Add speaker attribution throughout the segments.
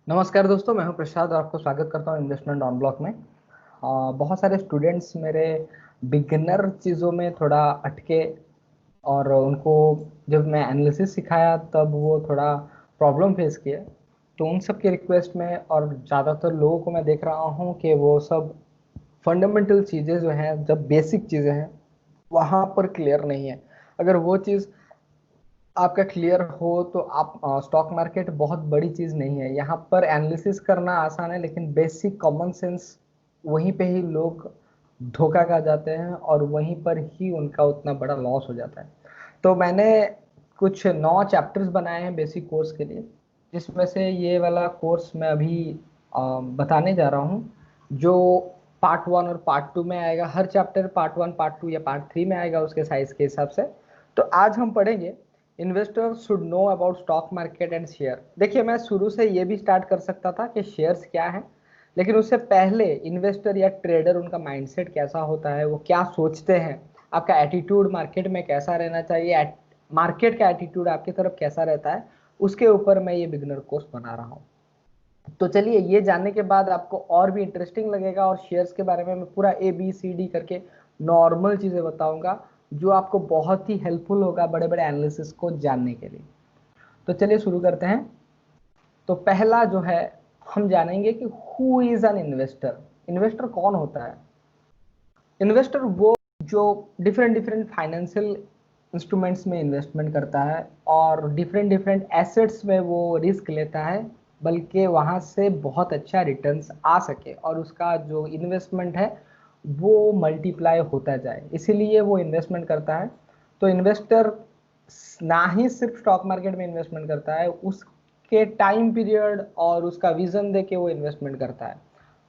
Speaker 1: नमस्कार दोस्तों, मैं हूं प्रसाद और आपको स्वागत करता हूं इन्वेस्टमेंट ऑन ब्लॉक में। बहुत सारे स्टूडेंट्स मेरे बिगिनर चीज़ों में थोड़ा अटके और उनको जब मैं एनालिसिस सिखाया तब वो थोड़ा प्रॉब्लम फेस किए। तो उन सब की रिक्वेस्ट में और ज़्यादातर लोगों को मैं देख रहा हूं कि वो सब फंडामेंटल चीज़ें जो हैं, जब बेसिक चीज़ें हैं वहाँ पर क्लियर नहीं है। अगर वो चीज़ आपका क्लियर हो तो आप स्टॉक मार्केट बहुत बड़ी चीज नहीं है। यहाँ पर एनालिसिस करना आसान है, लेकिन बेसिक कॉमन सेंस वहीं पे ही लोग धोखा खा जाते हैं और वहीं पर ही उनका उतना बड़ा लॉस हो जाता है। तो मैंने कुछ 9 चैप्टर्स बनाए हैं बेसिक कोर्स के लिए, जिसमें से ये वाला कोर्स मैं अभी बताने जा रहा हूँ, जो पार्ट 1 और पार्ट 2 में आएगा। हर चैप्टर पार्ट 1, पार्ट 2 या पार्ट 3 में आएगा उसके साइज के हिसाब से। तो आज हम पढ़ेंगे investor should know about stock market and share. देखिए, मैं शुरू से ये भी स्टार्ट कर सकता था कि शेयर्स क्या है, लेकिन उससे पहले इन्वेस्टर या ट्रेडर, उनका माइंडसेट कैसा होता है, वो क्या सोचते हैं, आपका एटीट्यूड मार्केट में कैसा रहना चाहिए, मार्केट का एटीट्यूड आपकी तरफ कैसा रहता है, उसके ऊपर मैं ये बिगिनर कोर्स बना रहा हूँ। तो चलिए, ये जानने के बाद आपको और भी इंटरेस्टिंग लगेगा और शेयर्स के बारे में मैं पूरा ABCD करके नॉर्मल चीज़ें बताऊंगा, जो आपको बहुत ही हेल्पफुल होगा बड़े बड़े एनालिसिस को जानने के लिए। तो चलिए शुरू करते हैं। तो पहला जो है, हम जानेंगे कि who is an investor. Investor कौन होता है? इन्वेस्टर वो जो डिफरेंट डिफरेंट फाइनेंशियल इंस्ट्रूमेंट्स में इन्वेस्टमेंट करता है और डिफरेंट डिफरेंट एसेट्स में वो रिस्क लेता है, बल्कि वहाँ से बहुत अच्छा रिटर्न्स आ सके और उसका जो इन्वेस्टमेंट है वो मल्टीप्लाई होता जाए, इसीलिए वो इन्वेस्टमेंट करता है। तो इन्वेस्टर ना ही सिर्फ स्टॉक मार्केट में इन्वेस्टमेंट करता है, उसके टाइम पीरियड और उसका विजन देके वो इन्वेस्टमेंट करता है।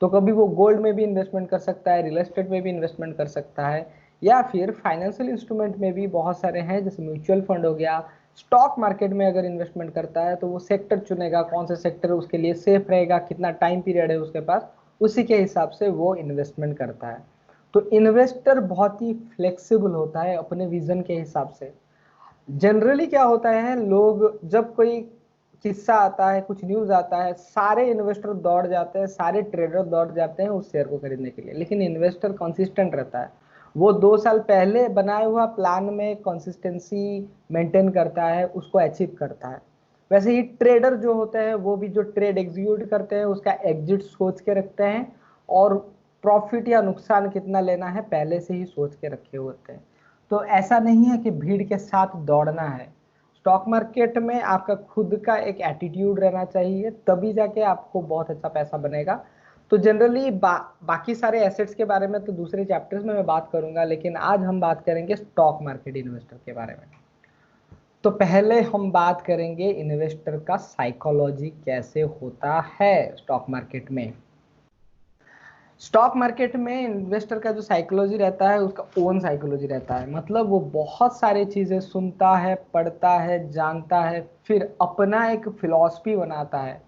Speaker 1: तो कभी वो गोल्ड में भी इन्वेस्टमेंट कर सकता है, रियल एस्टेट में भी इन्वेस्टमेंट कर सकता है, या फिर फाइनेंशियल इंस्ट्रूमेंट में भी बहुत सारे हैं, जैसे म्यूचुअल फंड हो गया। स्टॉक मार्केट में अगर इन्वेस्टमेंट करता है तो वो सेक्टर चुनेगा, कौन सा सेक्टर उसके लिए सेफ रहेगा, कितना टाइम पीरियड है उसके पास, उसी के हिसाब से वो इन्वेस्टमेंट करता है। तो इन्वेस्टर बहुत ही फ्लेक्सिबल होता है अपने विजन के हिसाब से। जनरली क्या होता है, लोग जब कोई किस्सा आता है, कुछ न्यूज आता है, सारे इन्वेस्टर दौड़ जाते हैं, सारे ट्रेडर दौड़ जाते हैं उस शेयर को खरीदने के लिए, लेकिन इन्वेस्टर कंसिस्टेंट रहता है। वो 2 साल पहले बनाए हुआ प्लान में कंसिस्टेंसी मेंटेन करता है, उसको अचीव करता है। वैसे ही ट्रेडर जो होते हैं, वो भी जो ट्रेड एग्जीक्यूट करते हैं उसका एग्जिट सोच के रखते हैं, और प्रॉफिट या नुकसान कितना लेना है पहले से ही सोच के रखे होते हैं। तो ऐसा नहीं है कि भीड़ के साथ दौड़ना है। स्टॉक मार्केट में आपका खुद का एक एटीट्यूड रहना चाहिए, तभी जाके आपको बहुत अच्छा पैसा बनेगा। तो जनरली बाकी सारे एसेट्स के बारे में तो दूसरे चैप्टर्स में मैं बात करूंगा, लेकिन आज हम बात करेंगे स्टॉक मार्केट इन्वेस्टर के बारे में। तो पहले हम बात करेंगे इन्वेस्टर का साइकोलॉजी कैसे होता है स्टॉक मार्केट में। स्टॉक मार्केट में इन्वेस्टर का जो साइकोलॉजी रहता है, उसका ओन साइकोलॉजी रहता है। मतलब वो बहुत सारी चीजें सुनता है, पढ़ता है, जानता है, फिर अपना एक फिलॉसफी बनाता है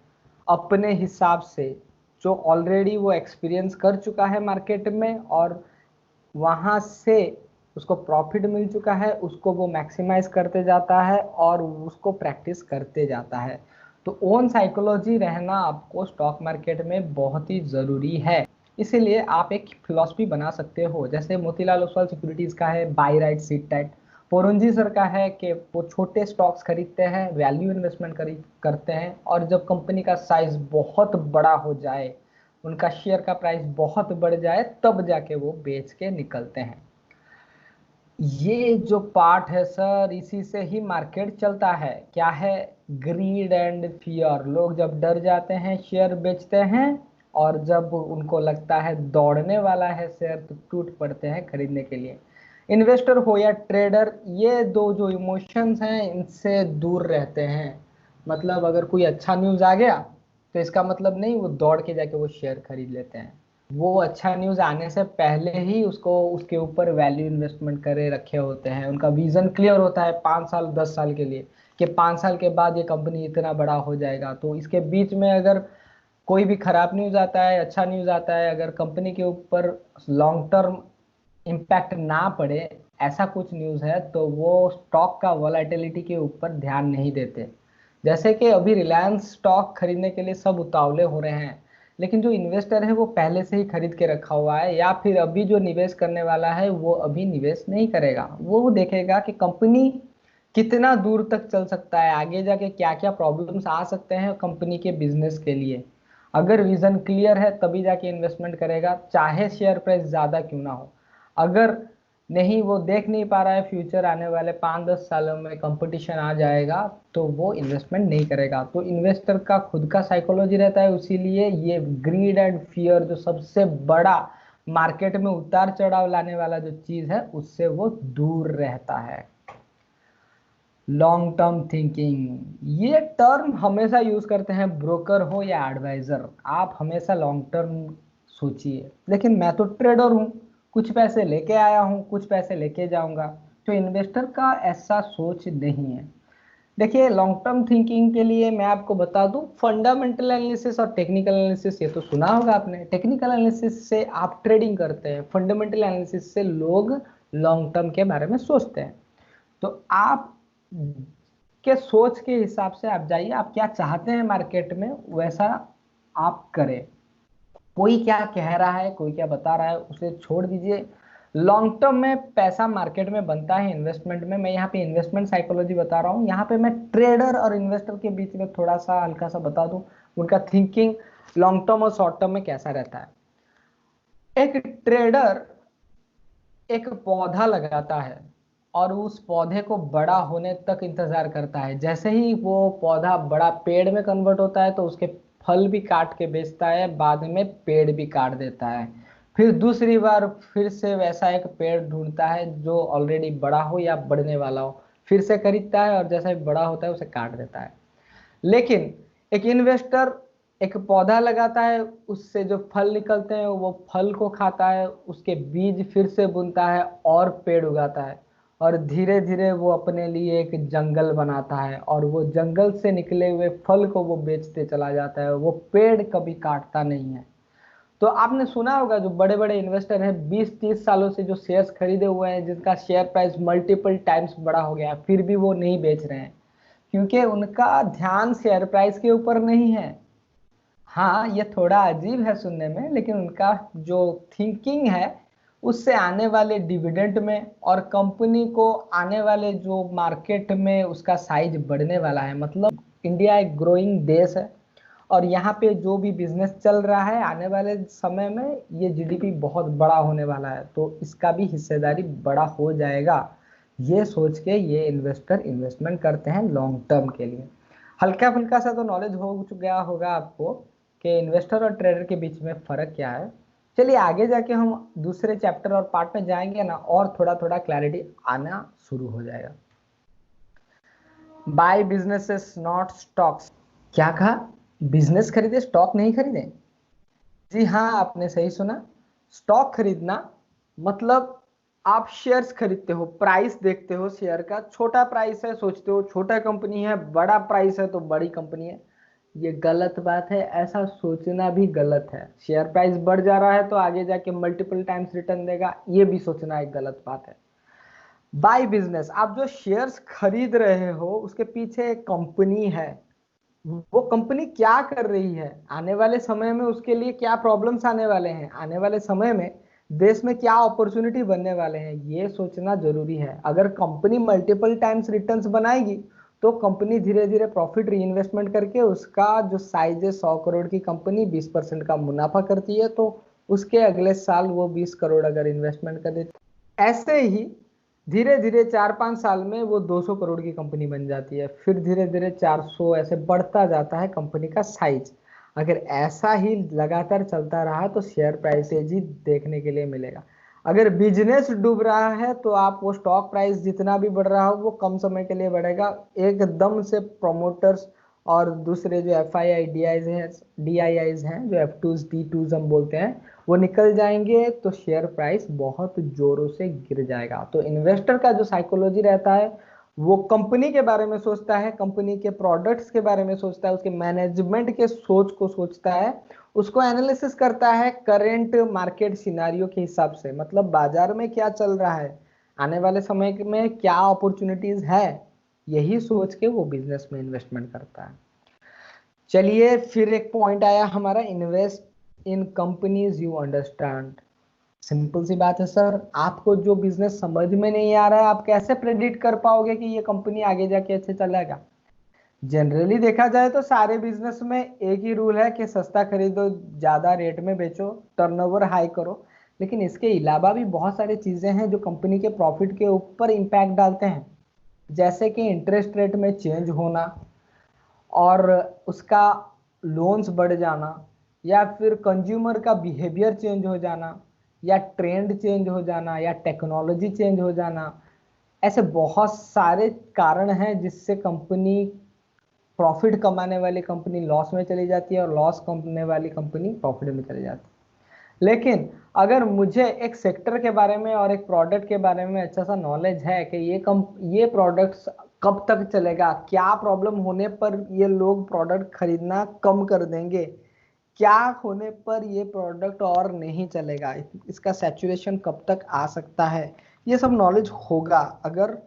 Speaker 1: अपने हिसाब से, जो ऑलरेडी वो एक्सपीरियंस कर चुका है मार्केट में, और वहाँ से उसको प्रॉफिट मिल चुका है, उसको वो मैक्सिमाइज करते जाता है और उसको प्रैक्टिस करते जाता है। तो ओन साइकोलॉजी रहना आपको स्टॉक मार्केट में बहुत ही ज़रूरी है। इसीलिए आप एक फिलॉसफी बना सकते हो, जैसे मोतीलाल ओसवाल सिक्योरिटीज का है बाई राइट सीट टाइट। पोरंजी सर का है कि वो छोटे स्टॉक्स खरीदते हैं, वैल्यू इन्वेस्टमेंट खरीद करते हैं, और जब कंपनी का साइज बहुत बड़ा हो जाए, उनका शेयर का प्राइस बहुत बढ़ जाए, तब जाके वो बेच के निकलते हैं। ये जो पार्ट है सर, इसी से ही मार्केट चलता है। क्या है? Grid and fear. लोग जब डर जाते हैं शेयर बेचते हैं, और जब उनको लगता है दौड़ने वाला है शेयर तो टूट पड़ते हैं खरीदने के लिए। इन्वेस्टर हो या ट्रेडर, ये दो जो इमोशंस हैं इनसे दूर रहते हैं। मतलब अगर कोई अच्छा न्यूज़ आ गया तो इसका मतलब नहीं वो दौड़ के जाके वो शेयर खरीद लेते हैं। वो अच्छा न्यूज़ आने से पहले ही उसको उसके ऊपर वैल्यू इन्वेस्टमेंट करे रखे होते हैं। उनका विजन क्लियर होता है 5 साल 10 साल के लिए, कि 5 साल के बाद ये कंपनी इतना बड़ा हो जाएगा। तो इसके बीच में अगर कोई भी खराब न्यूज़ आता है, अच्छा न्यूज़ आता है, अगर कंपनी के ऊपर लॉन्ग टर्म इम्पैक्ट ना पड़े, ऐसा कुछ न्यूज़ है, तो वो स्टॉक का वॉलेटिलिटी के ऊपर ध्यान नहीं देते। जैसे कि अभी रिलायंस स्टॉक खरीदने के लिए सब उतावले हो रहे हैं, लेकिन जो इन्वेस्टर है वो पहले से ही खरीद के रखा हुआ है, या फिर अभी जो निवेश करने वाला है वो अभी निवेश नहीं करेगा। वो देखेगा कि कंपनी कितना दूर तक चल सकता है, आगे जाके क्या क्या प्रॉब्लम्स आ सकते हैं कंपनी के बिजनेस के लिए। अगर विजन क्लियर है तभी जाके इन्वेस्टमेंट करेगा, चाहे शेयर प्राइस ज़्यादा क्यों ना हो। अगर नहीं, वो देख नहीं पा रहा है फ्यूचर आने वाले 5-10 सालों में कंपटीशन आ जाएगा, तो वो इन्वेस्टमेंट नहीं करेगा। तो इन्वेस्टर का खुद का साइकोलॉजी रहता है, इसीलिए ये ग्रीड एंड फियर जो सबसे बड़ा मार्केट में उतार चढ़ाव लाने वाला जो चीज़ है उससे वो दूर रहता है। लॉन्ग टर्म थिंकिंग, ये टर्म हमेशा यूज करते हैं, ब्रोकर हो या एडवाइजर, आप हमेशा लॉन्ग टर्म सोचिए। लेकिन मैं तो ट्रेडर हूँ, कुछ पैसे लेके आया हूँ, कुछ पैसे लेके जाऊंगा। तो इन्वेस्टर का ऐसा सोच नहीं है। देखिए, लॉन्ग टर्म थिंकिंग के लिए मैं आपको बता दूं, फंडामेंटल एनालिसिस और टेक्निकल एनालिसिस, ये तो सुना होगा आपने। टेक्निकल एनालिसिस से आप ट्रेडिंग करते हैं, फंडामेंटल एनालिसिस से लोग लॉन्ग टर्म के बारे में सोचते हैं। तो आप के सोच के हिसाब से आप जाइए, आप क्या चाहते हैं मार्केट में वैसा आप करें। कोई क्या कह रहा है, कोई क्या बता रहा है, उसे छोड़ दीजिए। लॉन्ग टर्म में पैसा मार्केट में बनता है इन्वेस्टमेंट में। मैं यहाँ पे इन्वेस्टमेंट साइकोलॉजी बता रहा हूँ, यहाँ पे मैं ट्रेडर और इन्वेस्टर के बीच में थोड़ा सा हल्का सा बता दूं उनका थिंकिंग लॉन्ग टर्म और शॉर्ट टर्म में कैसा रहता है। एक ट्रेडर एक पौधा लगाता है और उस पौधे को बड़ा होने तक इंतजार करता है। जैसे ही वो पौधा बड़ा पेड़ में कन्वर्ट होता है तो उसके फल भी काट के बेचता है, बाद में पेड़ भी काट देता है। फिर दूसरी बार फिर से वैसा एक पेड़ ढूंढता है जो ऑलरेडी बड़ा हो या बढ़ने वाला हो, फिर से खरीदता है और जैसा ही बड़ा होता है उसे काट देता है। लेकिन एक इन्वेस्टर एक पौधा लगाता है, उससे जो फल निकलते हैं वो फल को खाता है, उसके बीज फिर से बुनता है और पेड़ उगाता है, और धीरे धीरे वो अपने लिए एक जंगल बनाता है, और वो जंगल से निकले हुए फल को वो बेचते चला जाता है। वो पेड़ कभी काटता नहीं है। तो आपने सुना होगा जो बड़े बड़े इन्वेस्टर हैं 20-30 सालों से जो शेयर्स खरीदे हुए हैं, जिनका शेयर प्राइस मल्टीपल टाइम्स बड़ा हो गया है, फिर भी वो नहीं बेच रहे हैं, क्योंकि उनका ध्यान शेयर प्राइस के ऊपर नहीं है। हाँ, ये थोड़ा अजीब है सुनने में, लेकिन उनका जो थिंकिंग है उससे आने वाले डिविडेंड में और कंपनी को आने वाले जो मार्केट में उसका साइज बढ़ने वाला है। मतलब इंडिया एक ग्रोइंग देश है और यहाँ पे जो भी बिजनेस चल रहा है आने वाले समय में ये जीडीपी बहुत बड़ा होने वाला है, तो इसका भी हिस्सेदारी बड़ा हो जाएगा। ये सोच के ये इन्वेस्टर इन्वेस्टमेंट करते हैं लॉन्ग टर्म के लिए। हल्का फुल्का सा तो नॉलेज हो गया होगा आपको कि इन्वेस्टर और ट्रेडर के बीच में फर्क क्या है। चलिए आगे जाके हम दूसरे चैप्टर और पार्ट में जाएंगे ना, और थोड़ा थोड़ा क्लैरिटी आना शुरू हो जाएगा। By businesses not stocks. क्या कहा? बिजनेस खरीदे, स्टॉक नहीं खरीदे? जी हाँ, आपने सही सुना। स्टॉक खरीदना मतलब आप शेयर्स खरीदते हो, प्राइस देखते हो शेयर का, छोटा प्राइस है सोचते हो छोटा कंपनी है, बड़ा प्राइस है तो बड़ी कंपनी है। ये गलत बात है, ऐसा सोचना भी गलत है। शेयर प्राइस बढ़ जा रहा है तो आगे जाके मल्टीपल टाइम्स रिटर्न देगा, ये भी सोचना एक गलत बात है। बाय बिजनेस, आप जो शेयर्स खरीद रहे हो उसके पीछे एक कंपनी है। वो कंपनी क्या कर रही है, आने वाले समय में उसके लिए क्या प्रॉब्लम्स आने वाले हैं, आने वाले समय में देश में क्या अपॉर्चुनिटी बनने वाले हैं, ये सोचना जरूरी है। अगर कंपनी मल्टीपल टाइम्स रिटर्न्स बनाएगी तो कंपनी धीरे धीरे प्रॉफिट री इन्वेस्टमेंट करके उसका जो साइज है 100 करोड़ की कंपनी 20% का मुनाफा करती है, तो उसके अगले साल वो 20 करोड़ अगर इन्वेस्टमेंट कर देती, ऐसे ही धीरे धीरे 4-5 साल में वो 200 करोड़ की कंपनी बन जाती है, फिर धीरे धीरे 400, ऐसे बढ़ता जाता है कंपनी का साइज। अगर ऐसा ही लगातार चलता रहा तो शेयर प्राइसेज ही देखने के लिए मिलेगा। अगर बिजनेस डूब रहा है तो आप वो स्टॉक प्राइस जितना भी बढ़ रहा हो वो कम समय के लिए बढ़ेगा, एकदम से प्रोमोटर्स और दूसरे जो F I I D I eyes हैं, जो F2s D2s हम बोलते हैं, वो निकल जाएंगे तो शेयर प्राइस बहुत जोरों से गिर जाएगा। तो इन्वेस्टर का जो साइकोलॉजी रहता है वो कंपनी के बारे में सोचता है, कंपनी के प्रोडक्ट्स के बारे में सोचता है, उसके मैनेजमेंट के सोच को सोचता है, उसको एनालिसिस करता है करेंट मार्केट सिनारियो के हिसाब से। मतलब बाजार में क्या चल रहा है, आने वाले समय में क्या अपॉर्चुनिटीज है, यही सोच के वो बिजनेस में इन्वेस्टमेंट करता है। चलिए फिर एक पॉइंट आया हमारा, invest in companies you understand. Simple सी बात है सर, आपको जो बिजनेस समझ में नहीं आ रहा है आप कैसे प्रेडिक्ट कर पाओगे कि ये कंपनी आगे जाके अच्छे चलेगा? जनरली देखा जाए तो सारे बिजनेस में एक ही रूल है कि सस्ता खरीदो, ज्यादा रेट में बेचो, टर्नओवर हाई करो। लेकिन इसके अलावा भी बहुत सारी चीजें हैं जो कंपनी के प्रॉफिट के ऊपर इंपैक्ट डालते हैं, जैसे कि इंटरेस्ट रेट में चेंज होना, और उसका लोन्स बढ़ जाना, या फिर कंज्यूमर का बिहेवियर चेंज हो जाना, या ट्रेंड चेंज हो जाना, या टेक्नोलॉजी चेंज हो जाना। ऐसे बहुत सारे कारण हैं जिससे कंपनी, प्रॉफिट कमाने वाली कंपनी लॉस में चली जाती है और लॉस कमाने वाली कंपनी प्रॉफिट में चली जाती है। लेकिन अगर मुझे एक सेक्टर के बारे में और एक प्रोडक्ट के बारे में अच्छा सा नॉलेज है कि ये प्रोडक्ट्स कब तक चलेगा, क्या प्रॉब्लम होने पर ये लोग प्रोडक्ट खरीदना कम कर देंगे, क्या होने पर ये प्रोडक्ट और नहीं चलेगा, इसका सैचुरेशन कब तक आ सकता है, ये सब नॉलेज होगा। अगर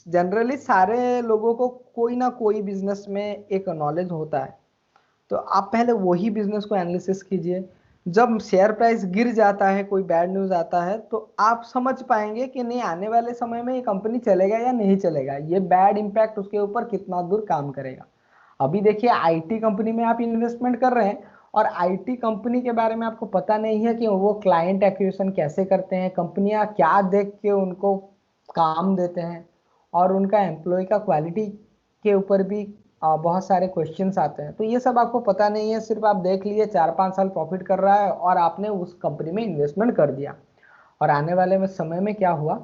Speaker 1: जनरली सारे लोगों को कोई ना कोई बिजनेस में एक नॉलेज होता है, तो आप पहले वही बिजनेस को एनालिसिस कीजिए। जब शेयर प्राइस गिर जाता है, कोई बैड न्यूज आता है, तो आप समझ पाएंगे कि नहीं आने वाले समय में ये कंपनी चलेगा या नहीं चलेगा, ये बैड इंपैक्ट उसके ऊपर कितना दूर काम करेगा। अभी देखिए आईटी कंपनी में आप इन्वेस्टमेंट कर रहे हैं और आईटी कंपनी के बारे में आपको पता नहीं है कि वो क्लाइंट एक्विजिशन कैसे करते हैं, कंपनियां क्या देख के उनको काम देते हैं, और उनका एम्प्लॉय का क्वालिटी के ऊपर भी बहुत सारे क्वेश्चंस आते हैं। तो ये सब आपको पता नहीं है, सिर्फ आप देख लिए 4-5 साल प्रॉफिट कर रहा है और आपने उस कंपनी में इन्वेस्टमेंट कर दिया, और आने वाले में समय में क्या हुआ,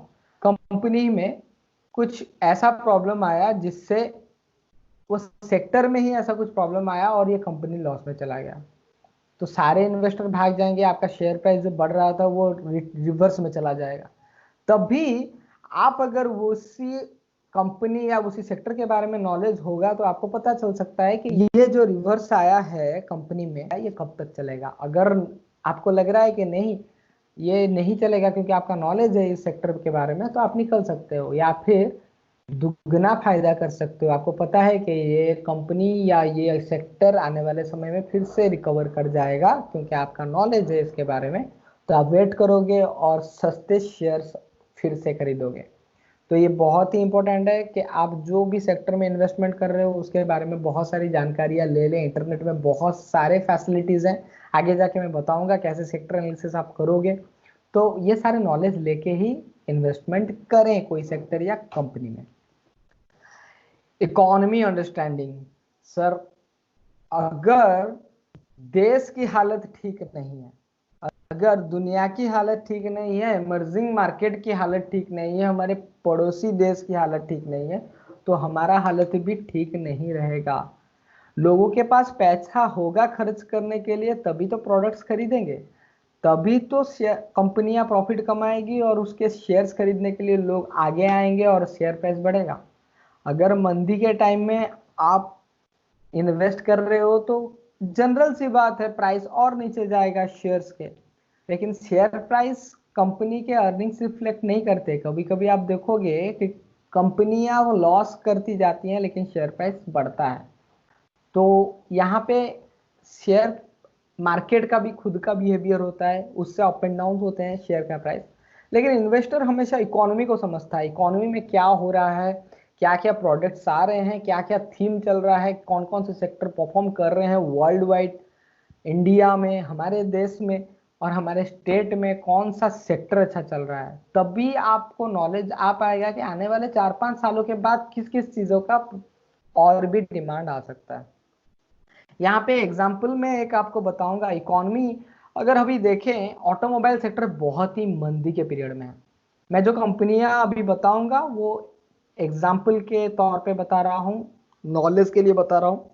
Speaker 1: कंपनी में कुछ ऐसा प्रॉब्लम आया जिससे उस सेक्टर में ही ऐसा कुछ प्रॉब्लम आया और ये कंपनी लॉस में चला गया। तो सारे इन्वेस्टर भाग जाएंगे, आपका शेयर प्राइस जो बढ़ रहा था वो रिवर्स में चला जाएगा। तभी आप अगर उसी कंपनी या उसी सेक्टर के बारे में नॉलेज होगा तो आपको पता चल सकता है कि ये जो रिवर्स आया है कंपनी में ये कब तक चलेगा। अगर आपको लग रहा है कि नहीं ये नहीं चलेगा क्योंकि आपका नॉलेज है इस सेक्टर के बारे में, तो आप निकल सकते हो या फिर दुगना फायदा कर सकते हो। आपको पता है कि ये कंपनी या ये सेक्टर आने वाले समय में फिर से रिकवर कर जाएगा क्योंकि आपका नॉलेज है इसके बारे में, तो आप वेट करोगे और सस्ते शेयर्स फिर से खरीदोगे। तो ये बहुत ही इंपॉर्टेंट है कि आप जो भी सेक्टर में इन्वेस्टमेंट कर रहे हो उसके बारे में बहुत सारी जानकारियां ले लें। इंटरनेट में बहुत सारे फैसिलिटीज हैं, आगे जाके मैं बताऊंगा कैसे सेक्टर एनालिसिस आप करोगे। तो ये सारे नॉलेज लेके ही इन्वेस्टमेंट करें कोई सेक्टर या कंपनी में। इकोनॉमी अंडरस्टैंडिंग सर, अगर देश की हालत ठीक नहीं है, अगर दुनिया की हालत ठीक नहीं है, इमर्जिंग मार्केट की हालत ठीक नहीं है, हमारे पड़ोसी देश की हालत ठीक नहीं है, तो हमारा हालत भी ठीक नहीं रहेगा। लोगों के पास पैसा होगा खर्च करने के लिए तभी तो प्रोडक्ट्स खरीदेंगे, तभी तो कंपनियां प्रॉफिट कमाएगी और उसके शेयर्स खरीदने के लिए लोग आगे आएंगे और शेयर प्राइस बढ़ेगा। अगर मंदी के टाइम में आप इन्वेस्ट कर रहे हो तो जनरल सी बात है प्राइस और नीचे जाएगा शेयर्स के, लेकिन शेयर प्राइस कंपनी के अर्निंग्स रिफ्लेक्ट नहीं करते। कभी कभी आप देखोगे कि कंपनियां वो लॉस करती जाती हैं लेकिन शेयर प्राइस बढ़ता है। तो यहाँ पे शेयर मार्केट का भी खुद का बिहेवियर होता है, उससे अप एंड डाउन होते हैं शेयर का प्राइस। लेकिन इन्वेस्टर हमेशा इकोनॉमी को समझता है, इकोनॉमी में क्या हो रहा है, क्या क्या प्रोडक्ट्स आ रहे हैं, क्या क्या थीम चल रहा है, कौन कौन से सेक्टर परफॉर्म कर रहे हैं वर्ल्ड वाइड, इंडिया में, हमारे देश में और हमारे स्टेट में कौन सा सेक्टर अच्छा चल रहा है। तभी आपको नॉलेज आ पाएगा कि आने वाले 4-5 सालों के बाद किस किस चीजों का और भी डिमांड आ सकता है। यहाँ पे एग्जाम्पल में एक आपको बताऊंगा, इकोनॉमी अगर अभी देखें ऑटोमोबाइल सेक्टर बहुत ही मंदी के पीरियड में है। मैं जो कंपनियां अभी बताऊंगा वो एग्जाम्पल के तौर पे बता रहा हूँ, नॉलेज के लिए बता रहा हूँ।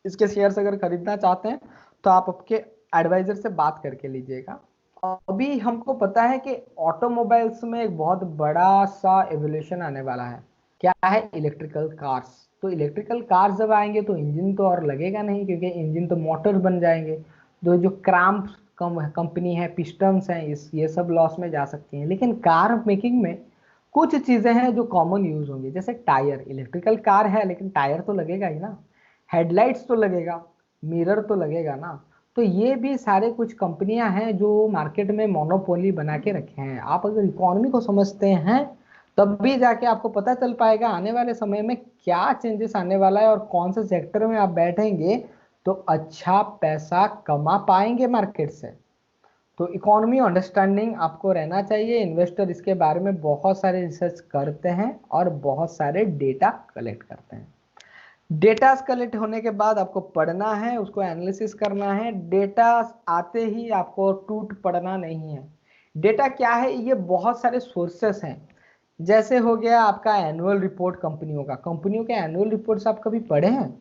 Speaker 1: इसके शेयर्स अगर खरीदना चाहते हैं तो आप आपके एडवाइजर से बात करके लीजिएगा। अभी हमको पता है कि ऑटोमोबाइल्स में एक बहुत बड़ा सा एवोल्यूशन आने वाला है, क्या है, इलेक्ट्रिकल कार्स। तो इलेक्ट्रिकल कार्स जब आएंगे तो इंजन तो और लगेगा नहीं क्योंकि इंजन तो मोटर बन जाएंगे। तो जो क्राम्प कंपनी है, पिस्टन्स हैं, इस ये सब लॉस में जा सकती हैं। लेकिन कार मेकिंग में कुछ चीजें हैं जो कॉमन यूज होंगी, जैसे टायर, इलेक्ट्रिकल कार है लेकिन टायर तो लगेगा ही ना, हेडलाइट्स तो लगेगा, मिरर तो लगेगा ना। तो ये भी सारे कुछ कंपनियां हैं जो मार्केट में मोनोपोली बना के रखे हैं। आप अगर इकोनॉमी को समझते हैं तब भी जाके आपको पता चल पाएगा आने वाले समय में क्या चेंजेस आने वाला है और कौन से सेक्टर में आप बैठेंगे तो अच्छा पैसा कमा पाएंगे मार्केट से। तो इकोनॉमी अंडरस्टैंडिंग आपको रहना चाहिए। इन्वेस्टर इसके बारे में बहुत सारे रिसर्च करते हैं और बहुत सारे डेटा कलेक्ट करते हैं। डेटा कलेक्ट होने के बाद आपको पढ़ना है, उसको एनालिसिस करना है। डेटा आते ही आपको टूट पड़ना नहीं है। डेटा क्या है, ये बहुत सारे सोर्सेस हैं। जैसे हो गया आपका एनुअल रिपोर्ट कंपनियों का, कंपनियों के एनुअल रिपोर्ट्स आप कभी पढ़े हैं?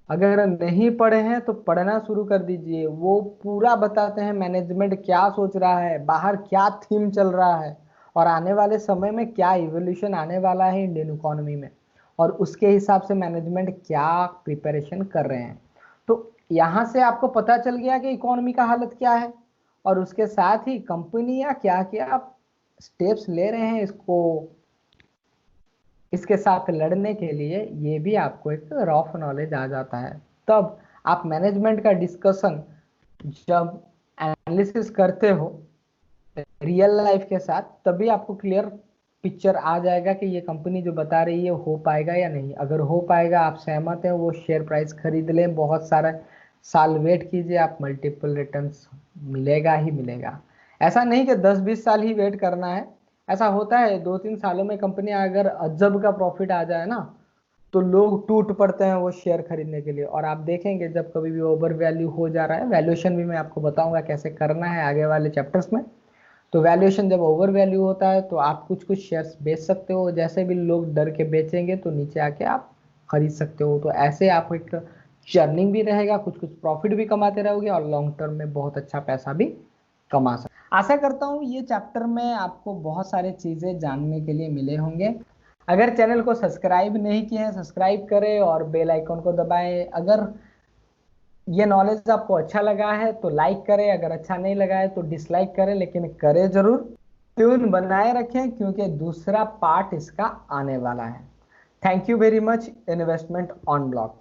Speaker 1: अगर नहीं पढ़े हैं तो पढ़ना शुरू कर दीजिए। वो पूरा बताते हैं मैनेजमेंट क्या सोच रहा है, बाहर क्या थीम चल रहा है और आने वाले समय में क्या इवोल्यूशन आने वाला है इंडियन इकोनॉमी में, और उसके हिसाब से मैनेजमेंट क्या प्रिपरेशन कर रहे हैं। तो यहाँ से आपको पता चल गया कि इकोनॉमी का हालत क्या है और उसके साथ ही कंपनियां क्या क्या स्टेप्स ले रहे हैं इसके साथ लड़ने के लिए। ये भी आपको एक रफ नॉलेज आ जाता है। तब आप मैनेजमेंट का डिस्कशन जब एनालिसिस करते हो रियल लाइफ के साथ, तभी आपको क्लियर पिक्चर आ जाएगा कि ये कंपनी जो बता रही है हो पाएगा या नहीं। अगर हो पाएगा, आप सहमत हैं, वो शेयर प्राइस खरीद लें, बहुत सारा साल वेट कीजिए, आप मल्टीपल रिटर्न्स मिलेगा ही मिलेगा। ऐसा नहीं कि 10-20 साल ही वेट करना है। ऐसा होता है 2-3 सालों में कंपनी अगर अजब का प्रॉफिट आ जाए ना तो लोग टूट पड़ते हैं वो शेयर खरीदने के लिए। और आप देखेंगे जब कभी भी ओवर वैल्यू हो जा रहा है, वैल्यूएशन भी मैं आपको बताऊंगा कैसे करना है आगे वाले चैप्टर्स में। तो वैल्यूएशन जब ओवर वैल्यू होता है तो आप कुछ कुछ शेयर्स बेच सकते हो, जैसे भी लोग डर के बेचेंगे तो नीचे आके आप खरीद सकते हो। तो ऐसे आप एक चर्निंग भी रहेगा, कुछ कुछ प्रॉफिट भी कमाते रहोगे और लॉन्ग टर्म में बहुत अच्छा पैसा भी कमा सकते। आशा करता हूँ ये चैप्टर में आपको बहुत सारे चीजें जानने के लिए मिले होंगे। अगर चैनल को सब्सक्राइब नहीं किए हैं, सब्सक्राइब करें और बेल आइकन को दबाएं। अगर ये नॉलेज आपको अच्छा लगा है तो लाइक करें, अगर अच्छा नहीं लगा है तो डिसलाइक करें, लेकिन करें जरूर। ट्यून बनाए रखें क्योंकि दूसरा पार्ट इसका आने वाला है। Thank you very much. Investment on block.